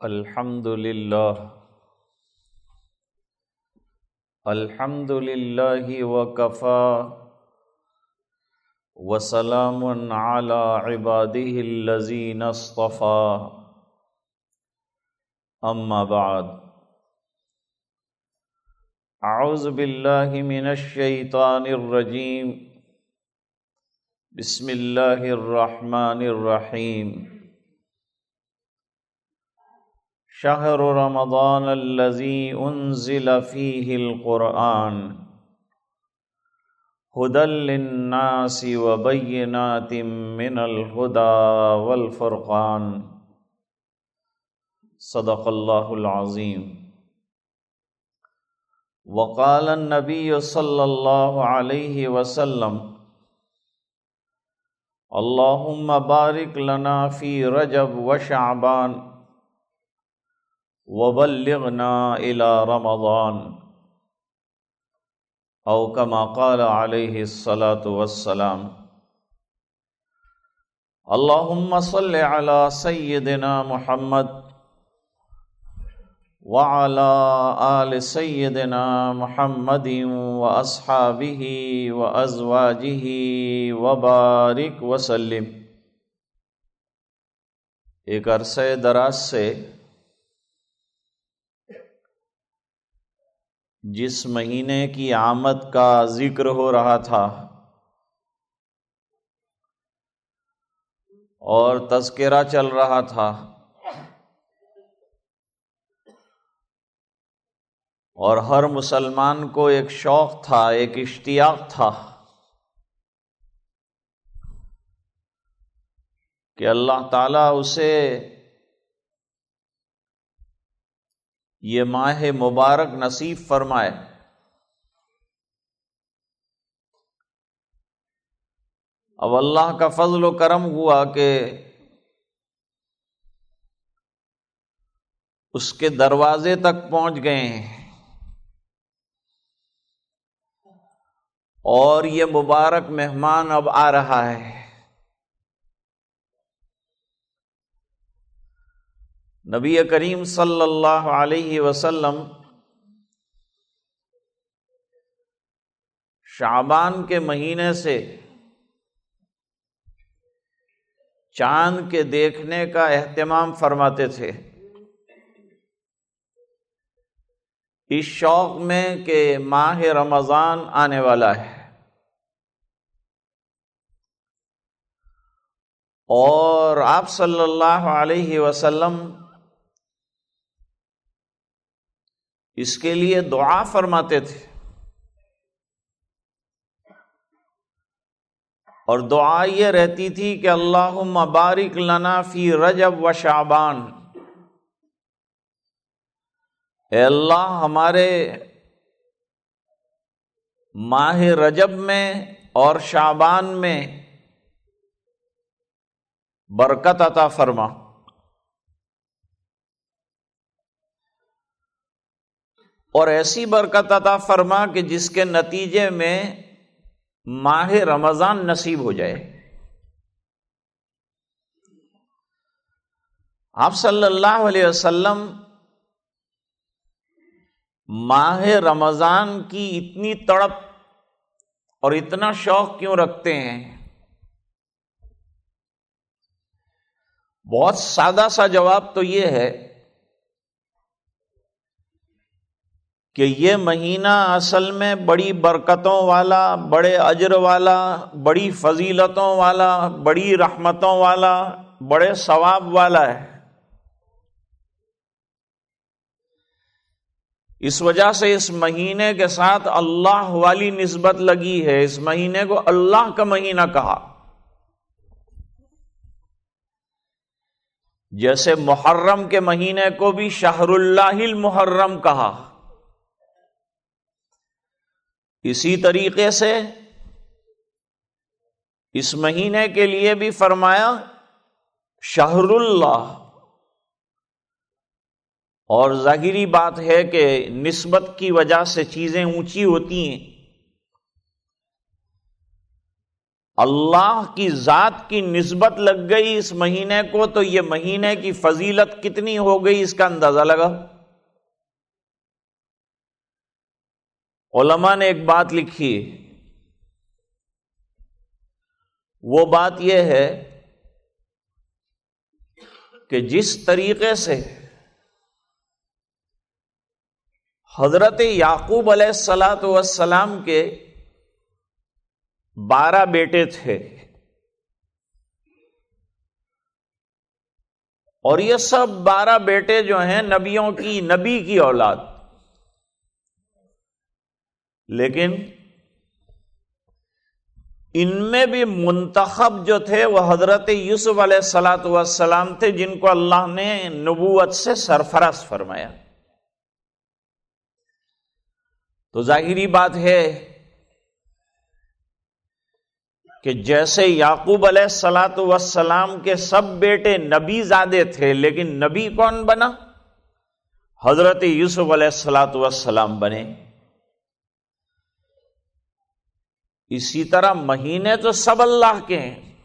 الحمد للہ وکفى وسلام علی عباده الذین اصطفى اما بعد اعوذ باللہ من الشیطان الرجیم بسم اللہ الرحمن الرحیم شہر رمضان الذی انزل فیہ القرآن ھدی للناس وبینات من الھدی والفرقان صدق اللہ العظیم۔ وقال النبی صلی اللہ علیہ وسلم اللہم بارک لنا فی رجب وشعبان وبلغنا إلى رمضان او كما قال عليه الصلاة والسلام۔ اللهم صل على سيدنا محمد وعلى آل سيدنا محمد وأصحابه وأزواجه وبارك وسلم۔ ایک عرصہ دراز سے جس مہینے کی آمد کا ذکر ہو رہا تھا اور تذکرہ چل رہا تھا، اور ہر مسلمان کو ایک شوق تھا، ایک اشتیاق تھا کہ اللہ تعالیٰ اسے یہ ماہ مبارک نصیب فرمائے۔ اب اللہ کا فضل و کرم ہوا کہ اس کے دروازے تک پہنچ گئے ہیں، اور یہ مبارک مہمان اب آ رہا ہے۔ نبی کریم صلی اللہ علیہ وسلم شعبان کے مہینے سے چاند کے دیکھنے کا اہتمام فرماتے تھے، اس شوق میں کہ ماہ رمضان آنے والا ہے، اور آپ صلی اللہ علیہ وسلم اس کے لیے دعا فرماتے تھے، اور دعا یہ رہتی تھی کہ اللہم بارک لنا فی رجب و شعبان، اے اللہ ہمارے ماہ رجب میں اور شعبان میں برکت عطا فرما۔ اور ایسی برکت عطا فرما کہ جس کے نتیجے میں ماہ رمضان نصیب ہو جائے۔ آپ صلی اللہ علیہ وسلم ماہ رمضان کی اتنی تڑپ اور اتنا شوق کیوں رکھتے ہیں؟ بہت سادہ سا جواب تو یہ ہے کہ یہ مہینہ اصل میں بڑی برکتوں والا، بڑے اجر والا، بڑی فضیلتوں والا، بڑی رحمتوں والا، بڑے ثواب والا ہے۔ اس وجہ سے اس مہینے کے ساتھ اللہ والی نسبت لگی ہے، اس مہینے کو اللہ کا مہینہ کہا۔ جیسے محرم کے مہینے کو بھی شہر اللہ المحرم کہا، اسی طریقے سے اس مہینے کے لیے بھی فرمایا شہر اللہ، اور ظاہری بات ہے کہ نسبت کی وجہ سے چیزیں اونچی ہوتی ہیں۔ اللہ کی ذات کی نسبت لگ گئی اس مہینے کو، تو یہ مہینے کی فضیلت کتنی ہو گئی اس کا اندازہ لگا۔ علماء نے ایک بات لکھی، وہ بات یہ ہے کہ جس طریقے سے حضرت یعقوب علیہ السلام کے 12 بیٹے تھے، اور یہ سب 12 بیٹے جو ہیں نبی کی اولاد، لیکن ان میں بھی منتخب جو تھے وہ حضرت یوسف علیہ السلام تھے، جن کو اللہ نے نبوت سے سرفراز فرمایا۔ تو ظاہری بات ہے کہ جیسے یعقوب علیہ السلام کے سب بیٹے نبی زادے تھے، لیکن نبی کون بنا؟ حضرت یوسف علیہ السلام بنے۔ اسی طرح مہینے تو سب اللہ کے ہیں،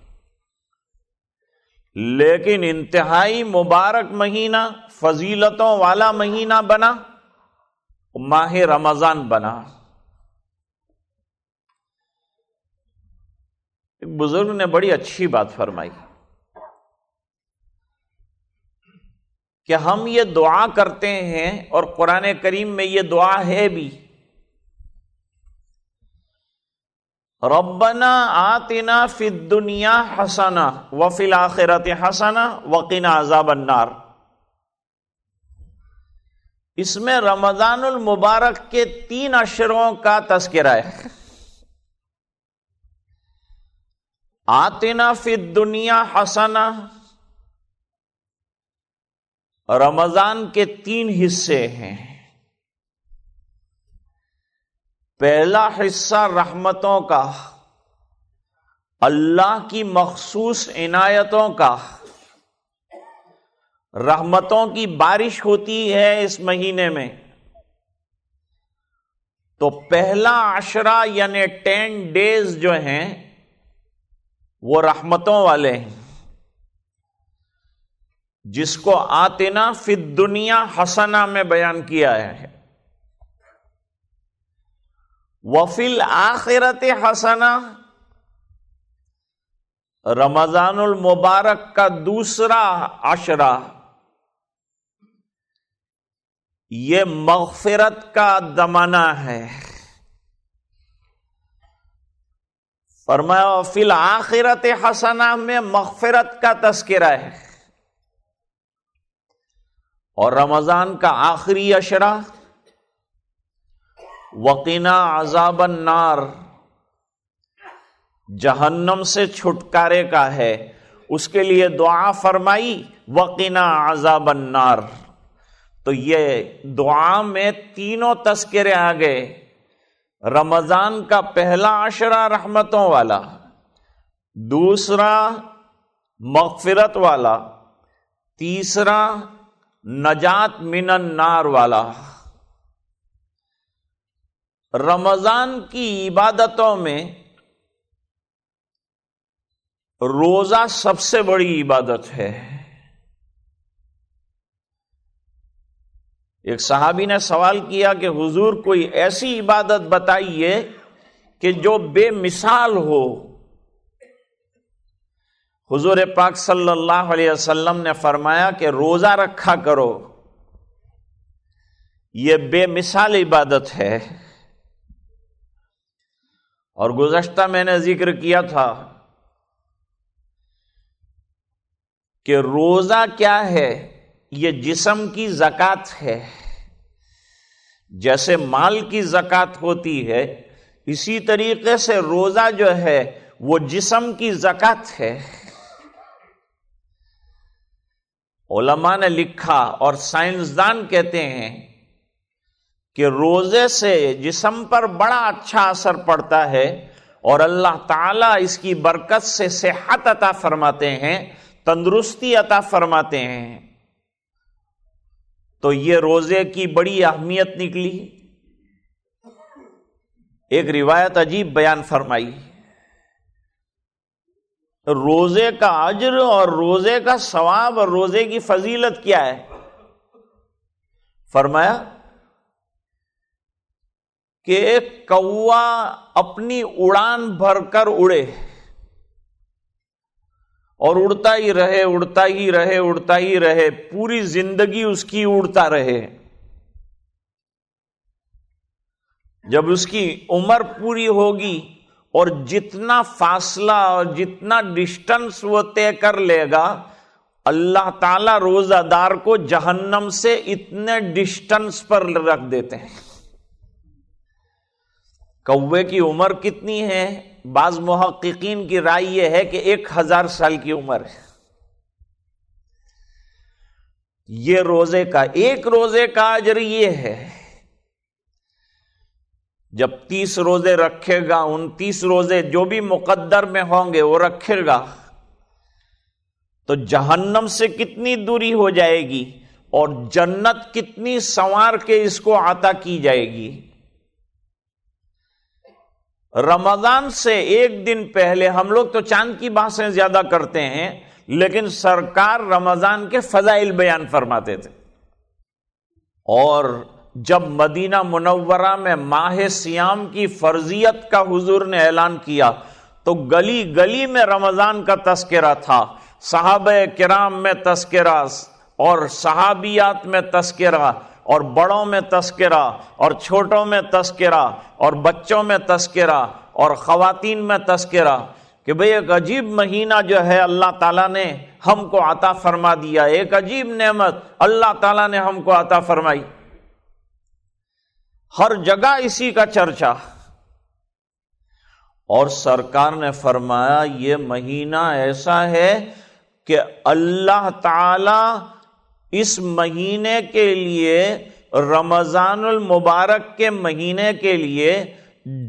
لیکن انتہائی مبارک مہینہ، فضیلتوں والا مہینہ بنا، ماہ رمضان بنا۔ ایک بزرگ نے بڑی اچھی بات فرمائی کہ ہم یہ دعا کرتے ہیں، اور قرآن کریم میں یہ دعا ہے بھی، ربنا آتنا فی الدنیا حسنہ وفی الآخرۃ حسنہ وقنا عذاب النار۔ اس میں رمضان المبارک کے 3 اشروں کا تذکرہ ہے۔ آتنا فی الدنیا حسنہ، رمضان کے 3 حصے ہیں۔ پہلا حصہ رحمتوں کا، اللہ کی مخصوص عنایتوں کا، رحمتوں کی بارش ہوتی ہے اس مہینے میں، تو پہلا عشرہ یعنی 10 ڈیز جو ہیں وہ رحمتوں والے ہیں، جس کو آتنا فی الدنیا حسنہ میں بیان کیا ہے۔ وفی الآخرۃ حسنہ، رمضان المبارک کا دوسرا عشرہ یہ مغفرت کا زمانہ ہے۔ فرمایا فی الآخرۃ حسنہ میں مغفرت کا تذکرہ ہے، اور رمضان کا آخری عشرہ وقنا عذاب النار، جہنم سے چھٹکارے کا ہے۔ اس کے لیے دعا فرمائی وقنا عذاب النار۔ تو یہ دعا میں تینوں تذکرے آ گئے، رمضان کا پہلا عشرہ رحمتوں والا، دوسرا مغفرت والا، تیسرا نجات من النار والا۔ رمضان کی عبادتوں میں روزہ سب سے بڑی عبادت ہے۔ ایک صحابی نے سوال کیا کہ حضور کوئی ایسی عبادت بتائیے کہ جو بے مثال ہو۔ حضور پاک صلی اللہ علیہ وسلم نے فرمایا کہ روزہ رکھا کرو، یہ بے مثال عبادت ہے۔ اور گزشتہ میں نے ذکر کیا تھا کہ روزہ کیا ہے؟ یہ جسم کی زکوٰۃ ہے۔ جیسے مال کی زکوٰۃ ہوتی ہے، اسی طریقے سے روزہ جو ہے وہ جسم کی زکوٰۃ ہے۔ علماء نے لکھا اور سائنسدان کہتے ہیں کہ روزے سے جسم پر بڑا اچھا اثر پڑتا ہے، اور اللہ تعالیٰ اس کی برکت سے صحت عطا فرماتے ہیں، تندرستی عطا فرماتے ہیں۔ تو یہ روزے کی بڑی اہمیت نکلی۔ ایک روایت عجیب بیان فرمائی روزے کا اجر اور روزے کا ثواب اور روزے کی فضیلت کیا ہے؟ فرمایا کہ ایک کوا اپنی اڑان بھر کر اڑے اور اڑتا ہی رہے اڑتا ہی رہے اڑتا ہی رہے، پوری زندگی اس کی اڑتا رہے۔ جب اس کی عمر پوری ہوگی اور جتنا فاصلہ اور جتنا ڈسٹنس وہ طے کر لے گا، اللہ تعالی روزہ دار کو جہنم سے اتنے ڈسٹنس پر رکھ دیتے ہیں۔ کوے کی عمر کتنی ہے؟ بعض محققین کی رائے یہ ہے کہ 1000 سال کی عمر ہے۔ یہ روزے کا ایک روزے کا اجر یہ ہے، جب 30 روزے رکھے گا، 29 روزے جو بھی مقدر میں ہوں گے وہ رکھے گا، تو جہنم سے کتنی دوری ہو جائے گی اور جنت کتنی سنوار کے اس کو عطا کی جائے گی۔ رمضان سے ایک دن پہلے ہم لوگ تو چاند کی باتیں زیادہ کرتے ہیں، لیکن سرکار رمضان کے فضائل بیان فرماتے تھے۔ اور جب مدینہ منورہ میں ماہ سیام کی فرضیت کا حضور نے اعلان کیا تو گلی گلی میں رمضان کا تذکرہ تھا، صحابہ کرام میں تذکرہ اور صحابیات میں تذکرہ اور بڑوں میں تذکرہ اور چھوٹوں میں تذکرہ اور بچوں میں تذکرہ اور خواتین میں تذکرہ کہ بھئی ایک عجیب مہینہ جو ہے اللہ تعالیٰ نے ہم کو عطا فرما دیا، ایک عجیب نعمت اللہ تعالیٰ نے ہم کو عطا فرمائی۔ ہر جگہ اسی کا چرچا، اور سرکار نے فرمایا یہ مہینہ ایسا ہے کہ اللہ تعالی اس مہینے کے لیے، رمضان المبارک کے مہینے کے لیے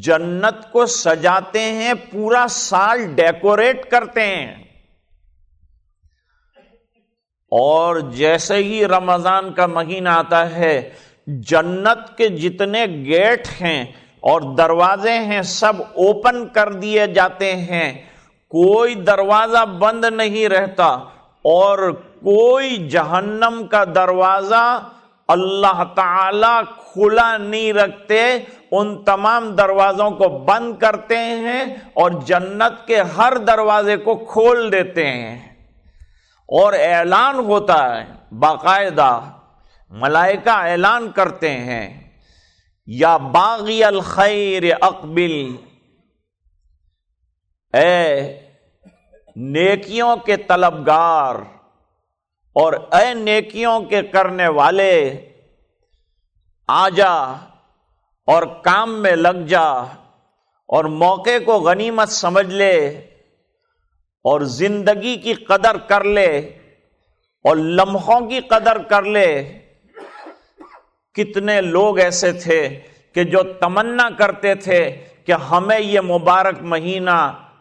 جنت کو سجاتے ہیں، پورا سال ڈیکوریٹ کرتے ہیں، اور جیسے ہی رمضان کا مہینہ آتا ہے جنت کے جتنے گیٹ ہیں اور دروازے ہیں سب اوپن کر دیے جاتے ہیں، کوئی دروازہ بند نہیں رہتا، اور کوئی جہنم کا دروازہ اللہ تعالی کھلا نہیں رکھتے، ان تمام دروازوں کو بند کرتے ہیں اور جنت کے ہر دروازے کو کھول دیتے ہیں، اور اعلان ہوتا ہے باقاعدہ، ملائکہ اعلان کرتے ہیں یا باغی الخیر اقبل، اے نیکیوں کے طلبگار اور اے نیکیوں کے کرنے والے، آ جا اور کام میں لگ جا اور موقع کو غنیمت سمجھ لے اور زندگی کی قدر کر لے اور لمحوں کی قدر کر لے۔ کتنے لوگ ایسے تھے کہ جو تمنا کرتے تھے کہ ہمیں یہ مبارک مہینہ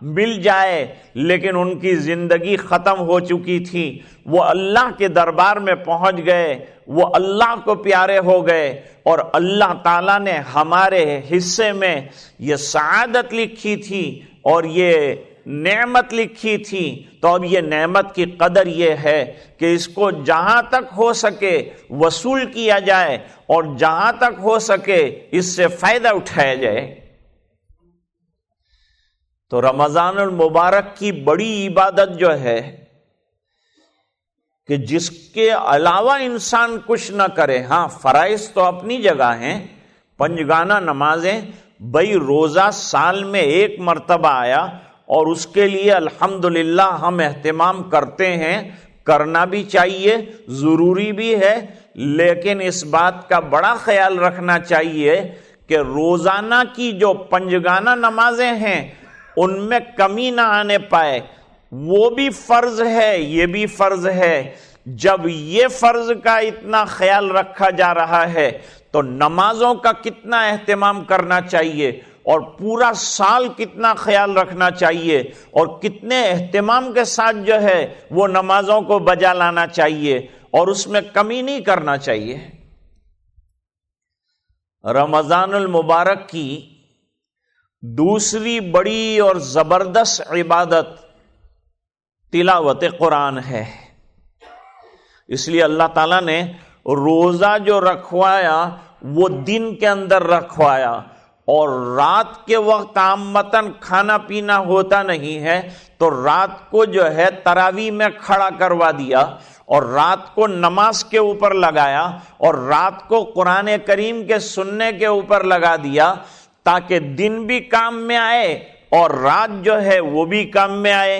مل جائے، لیکن ان کی زندگی ختم ہو چکی تھی، وہ اللہ کے دربار میں پہنچ گئے، وہ اللہ کو پیارے ہو گئے، اور اللہ تعالیٰ نے ہمارے حصے میں یہ سعادت لکھی تھی اور یہ نعمت لکھی تھی، تو اب یہ نعمت کی قدر یہ ہے کہ اس کو جہاں تک ہو سکے وصول کیا جائے اور جہاں تک ہو سکے اس سے فائدہ اٹھایا جائے۔ تو رمضان المبارک کی بڑی عبادت جو ہے کہ جس کے علاوہ انسان کچھ نہ کرے، ہاں فرائض تو اپنی جگہ ہیں، پنجگانہ نمازیں، بھئی روزہ سال میں ایک مرتبہ آیا اور اس کے لیے الحمدللہ ہم اہتمام کرتے ہیں، کرنا بھی چاہیے، ضروری بھی ہے، لیکن اس بات کا بڑا خیال رکھنا چاہیے کہ روزانہ کی جو پنجگانہ نمازیں ہیں ان میں کمی نہ آنے پائے، وہ بھی فرض ہے، یہ بھی فرض ہے۔ جب یہ فرض کا اتنا خیال رکھا جا رہا ہے تو نمازوں کا کتنا اہتمام کرنا چاہیے اور پورا سال کتنا خیال رکھنا چاہیے اور کتنے اہتمام کے ساتھ جو ہے وہ نمازوں کو بجا لانا چاہیے اور اس میں کمی نہیں کرنا چاہیے۔ رمضان المبارک کی دوسری بڑی اور زبردست عبادت تلاوت قرآن ہے۔ اس لیے اللہ تعالیٰ نے روزہ جو رکھوایا وہ دن کے اندر رکھوایا، اور رات کے وقت عامتاً کھانا پینا ہوتا نہیں ہے، تو رات کو جو ہے تراویح میں کھڑا کروا دیا، اور رات کو نماز کے اوپر لگایا، اور رات کو قرآن کریم کے سننے کے اوپر لگا دیا، تاکہ دن بھی کام میں آئے اور رات جو ہے وہ بھی کام میں آئے۔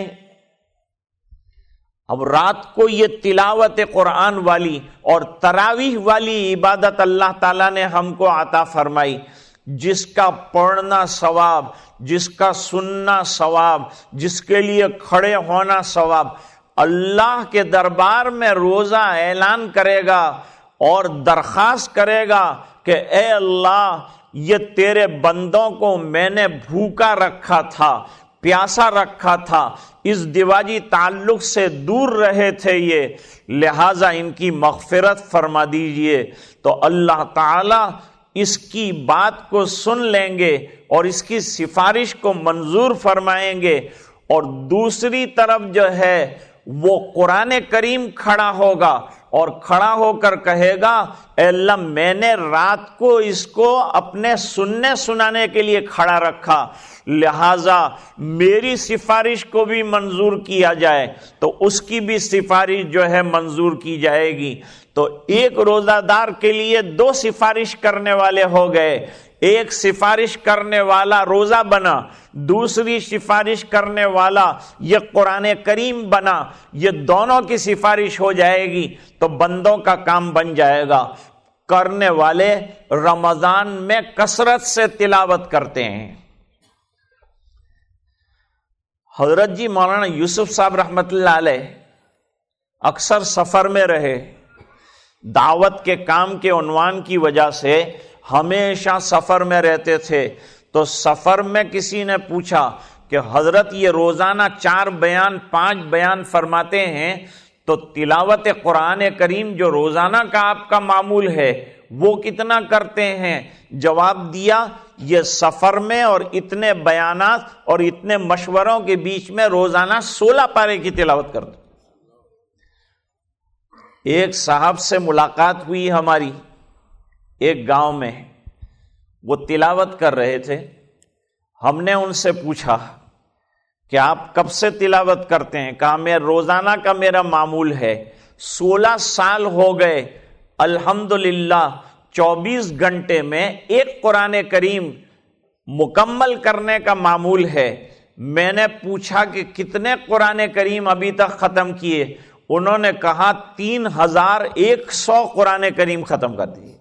اب رات کو یہ تلاوت قرآن والی اور تراویح والی عبادت اللہ تعالیٰ نے ہم کو عطا فرمائی، جس کا پڑھنا ثواب، جس کا سننا ثواب، جس کے لیے کھڑے ہونا ثواب۔ اللہ کے دربار میں روزہ اعلان کرے گا اور درخواست کرے گا کہ اے اللہ، یہ تیرے بندوں کو میں نے بھوکا رکھا تھا، پیاسا رکھا تھا، اس دیواجی تعلق سے دور رہے تھے یہ، لہذا ان کی مغفرت فرما دیجئے۔ تو اللہ تعالی اس کی بات کو سن لیں گے اور اس کی سفارش کو منظور فرمائیں گے، اور دوسری طرف جو ہے وہ قرآن کریم کھڑا ہوگا اور کھڑا ہو کر کہے گا اے اللہ، میں نے رات کو اس کو اپنے سننے سنانے کے لیے کھڑا رکھا، لہذا میری سفارش کو بھی منظور کیا جائے، تو اس کی بھی سفارش جو ہے منظور کی جائے گی۔ تو ایک روزہ دار کے لیے دو سفارش کرنے والے ہو گئے، ایک سفارش کرنے والا روزہ بنا، دوسری سفارش کرنے والا یہ قرآن کریم بنا، یہ دونوں کی سفارش ہو جائے گی تو بندوں کا کام بن جائے گا۔ کرنے والے رمضان میں کثرت سے تلاوت کرتے ہیں۔ حضرت جی مولانا یوسف صاحب رحمت اللہ علیہ اکثر سفر میں رہے، دعوت کے کام کے عنوان کی وجہ سے ہمیشہ سفر میں رہتے تھے۔ تو سفر میں کسی نے پوچھا کہ حضرت یہ روزانہ 4 بیان 5 بیان فرماتے ہیں، تو تلاوت قرآن کریم جو روزانہ کا آپ کا معمول ہے وہ کتنا کرتے ہیں؟ جواب دیا، یہ سفر میں اور اتنے بیانات اور اتنے مشوروں کے بیچ میں روزانہ 16 پارے کی تلاوت کرتے۔ ایک صاحب سے ملاقات ہوئی ہماری ایک گاؤں میں، وہ تلاوت کر رہے تھے۔ ہم نے ان سے پوچھا کہ آپ کب سے تلاوت کرتے ہیں؟ کہا میں روزانہ کا میرا معمول ہے، 16 سال ہو گئے، الحمدللہ 24 گھنٹے میں ایک قرآن کریم مکمل کرنے کا معمول ہے۔ میں نے پوچھا کہ کتنے قرآن کریم ابھی تک ختم کیے؟ انہوں نے کہا 3100 قرآن کریم ختم کر دیے۔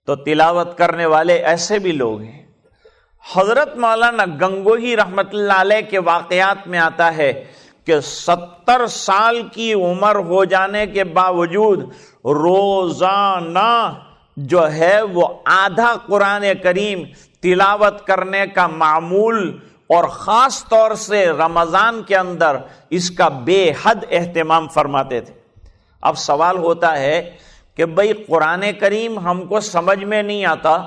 تو تلاوت کرنے والے ایسے بھی لوگ ہیں۔ حضرت مولانا گنگوہی رحمت اللہ علیہ کے واقعات میں آتا ہے کہ 70 سال کی عمر ہو جانے کے باوجود روزانہ جو ہے وہ آدھا قرآن کریم تلاوت کرنے کا معمول، اور خاص طور سے رمضان کے اندر اس کا بے حد اہتمام فرماتے تھے۔ اب سوال ہوتا ہے کہ بھئی قرآن کریم ہم کو سمجھ میں نہیں آتا،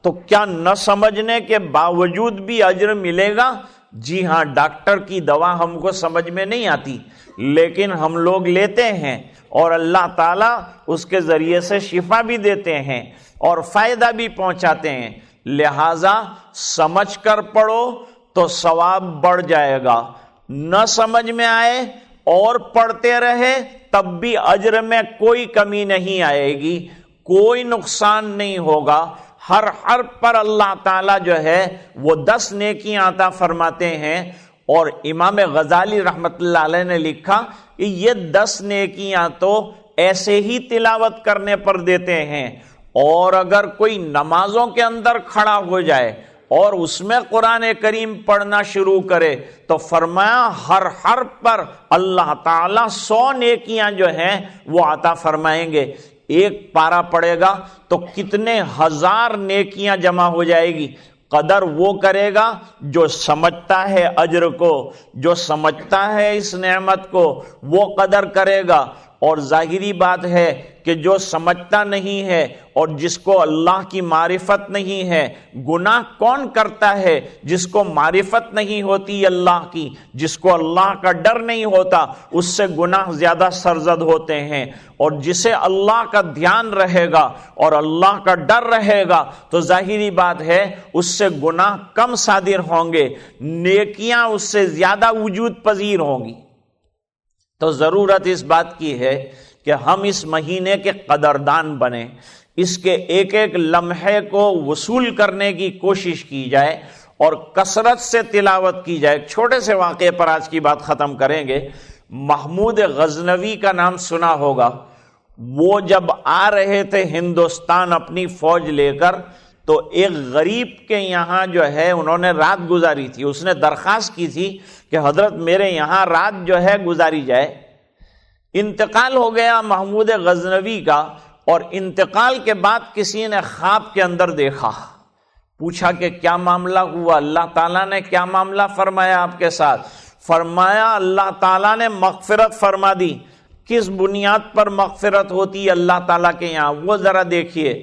تو کیا نہ سمجھنے کے باوجود بھی اجر ملے گا؟ جی ہاں، ڈاکٹر کی دوا ہم کو سمجھ میں نہیں آتی لیکن ہم لوگ لیتے ہیں، اور اللہ تعالیٰ اس کے ذریعے سے شفا بھی دیتے ہیں اور فائدہ بھی پہنچاتے ہیں۔ لہذا سمجھ کر پڑھو تو ثواب بڑھ جائے گا، نہ سمجھ میں آئے اور پڑھتے رہے تب بھی اجر میں کوئی کمی نہیں آئے گی، کوئی نقصان نہیں ہوگا۔ ہر حرف پر اللہ تعالیٰ جو ہے وہ 10 نیکیاں عطا فرماتے ہیں، اور امام غزالی رحمت اللہ علیہ نے لکھا کہ یہ 10 نیکیاں تو ایسے ہی تلاوت کرنے پر دیتے ہیں، اور اگر کوئی نمازوں کے اندر کھڑا ہو جائے اور اس میں قرآن کریم پڑھنا شروع کرے تو فرمایا ہر حرف پر اللہ تعالیٰ 100 نیکیاں جو ہیں وہ عطا فرمائیں گے۔ ایک پارہ پڑھے گا تو کتنے ہزار نیکیاں جمع ہو جائے گی۔ قدر وہ کرے گا جو سمجھتا ہے اجر کو، جو سمجھتا ہے اس نعمت کو وہ قدر کرے گا، اور ظاہری بات ہے کہ جو سمجھتا نہیں ہے اور جس کو اللہ کی معرفت نہیں ہے، گناہ کون کرتا ہے؟ جس کو معرفت نہیں ہوتی اللہ کی، جس کو اللہ کا ڈر نہیں ہوتا، اس سے گناہ زیادہ سرزد ہوتے ہیں، اور جسے اللہ کا دھیان رہے گا اور اللہ کا ڈر رہے گا تو ظاہری بات ہے اس سے گناہ کم صادر ہوں گے، نیکیاں اس سے زیادہ وجود پذیر ہوں گی۔ تو ضرورت اس بات کی ہے کہ ہم اس مہینے کے قدردان بنیں، اس کے ایک ایک لمحے کو وصول کرنے کی کوشش کی جائے اور کثرت سے تلاوت کی جائے۔ ایک چھوٹے سے واقعے پر آج کی بات ختم کریں گے۔ محمود غزنوی کا نام سنا ہوگا۔ وہ جب آ رہے تھے ہندوستان اپنی فوج لے کر تو ایک غریب کے یہاں جو ہے انہوں نے رات گزاری تھی۔ اس نے درخواست کی تھی کہ حضرت میرے یہاں رات جو ہے گزاری جائے۔ انتقال ہو گیا محمود غزنوی کا، اور انتقال کے بعد کسی نے خواب کے اندر دیکھا، پوچھا کہ کیا معاملہ ہوا، اللہ تعالیٰ نے کیا معاملہ فرمایا آپ کے ساتھ؟ فرمایا اللہ تعالیٰ نے مغفرت فرما دی۔ کس بنیاد پر مغفرت ہوتی ہے اللہ تعالیٰ کے یہاں؟ وہ ذرا دیکھیے۔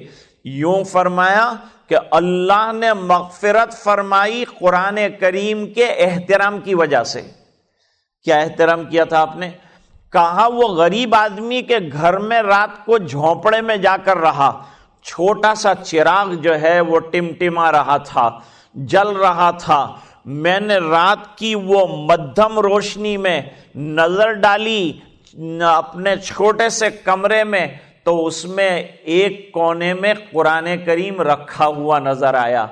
یوں فرمایا کہ اللہ نے مغفرت فرمائی قرآن کریم کے احترام کی وجہ سے۔ کیا احترام کیا تھا آپ نے؟ کہا وہ غریب آدمی کے گھر میں رات کو جھونپڑے میں جا کر رہا، چھوٹا سا چراغ جو ہے وہ ٹمٹما رہا تھا، جل رہا تھا۔ میں نے رات کی وہ مدھم روشنی میں نظر ڈالی اپنے چھوٹے سے کمرے میں، تو اس میں ایک کونے میں قرآن کریم رکھا ہوا نظر آیا۔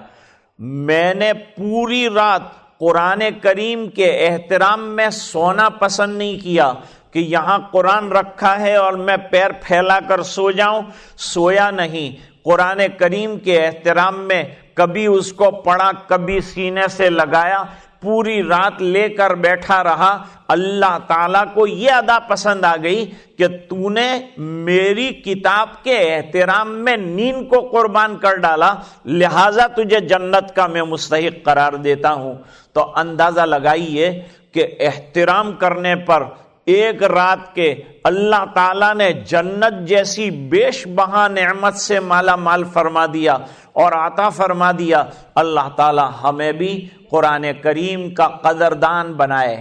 میں نے پوری رات قرآن کریم کے احترام میں سونا پسند نہیں کیا کہ یہاں قرآن رکھا ہے اور میں پیر پھیلا کر سو جاؤں، سویا نہیں۔ قرآن کریم کے احترام میں کبھی اس کو پڑھا، کبھی سینے سے لگایا، پوری رات لے کر بیٹھا رہا۔ اللہ تعالیٰ کو یہ ادا پسند آ گئی کہ تو نے میری کتاب کے احترام میں نیند کو قربان کر ڈالا، لہٰذا تجھے جنت کا میں مستحق قرار دیتا ہوں۔ تو اندازہ لگائیے کہ احترام کرنے پر ایک رات کے اللہ تعالیٰ نے جنت جیسی بیش بہا نعمت سے مالا مال فرما دیا اور عطا فرما دیا۔ اللہ تعالیٰ ہمیں بھی قرآن کریم کا قدردان بنائے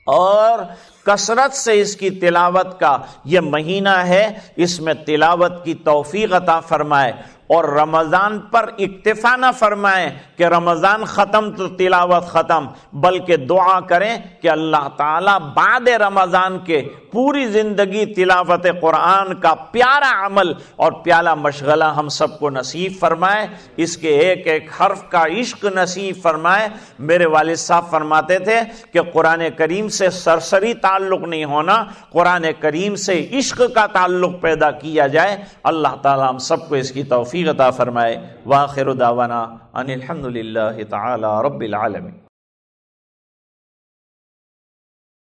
اور کثرت سے اس کی تلاوت کا یہ مہینہ ہے، اس میں تلاوت کی توفیق عطا فرمائے، اور رمضان پر اکتفا نہ فرمائیں کہ رمضان ختم تو تلاوت ختم، بلکہ دعا کریں کہ اللہ تعالیٰ بعد رمضان کے پوری زندگی تلاوت قرآن کا پیارا عمل اور پیارا مشغلہ ہم سب کو نصیب فرمائے، اس کے ایک ایک حرف کا عشق نصیب فرمائے۔ میرے والد صاحب فرماتے تھے کہ قرآن کریم سے سرسری تعلق نہیں ہونا، قرآن کریم سے عشق کا تعلق پیدا کیا جائے۔ اللہ تعالیٰ ہم سب کو اس کی توفیق عطا فرمائے۔ وآخر دعوانا ان الحمد للہ تعالی رب العالمین۔